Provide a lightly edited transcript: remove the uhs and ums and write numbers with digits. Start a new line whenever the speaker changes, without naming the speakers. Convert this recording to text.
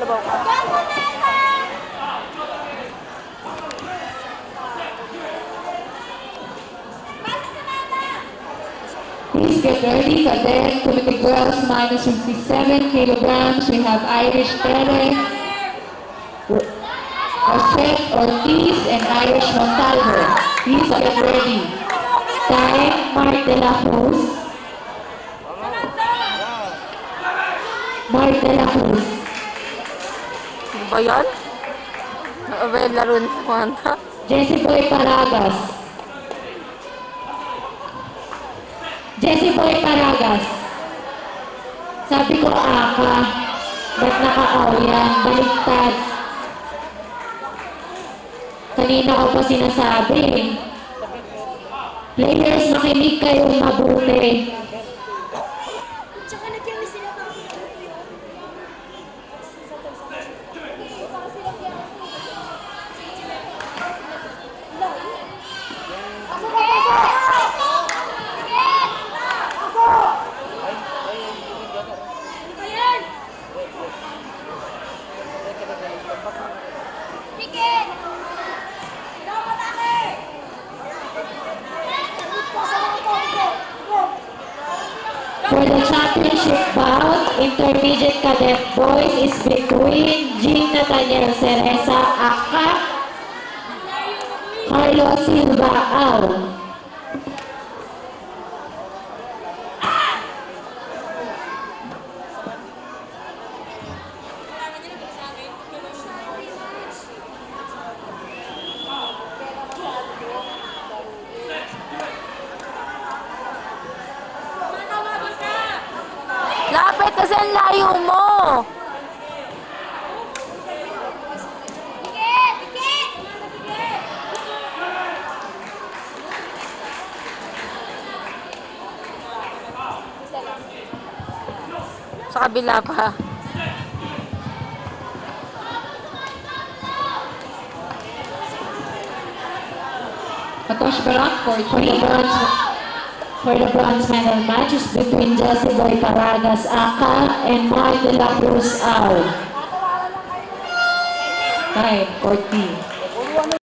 kalabaw ka.
Please get ready, cadet, committee girls, minus 57 kilograms. We have Irish Pere, Joseph Ortiz, and Irish Montalvo. Please get ready. Time, Mark de la Cruz. Mark de la Cruz.
Ano ba yan? Abay, laro ni Samantha.
Jessie Boy Paragas. Jessie Boy Paragas. Sabi ko aka, ba't nakakaw yan? Baliktad. Kanina ko pa sinasabi. Players, makinig kayong mabuti. For the championship bout, intermediate cadet boys is between Jean Nathaniel Cereza Aka, Carlos Silva Au.
Lapit kasi ang layo mo! Sa kabila pa.
Atosh Barak for the bronze medal match is between Jessie Boy Paragas Aka and Mark de la Cruz Au. Time, 14.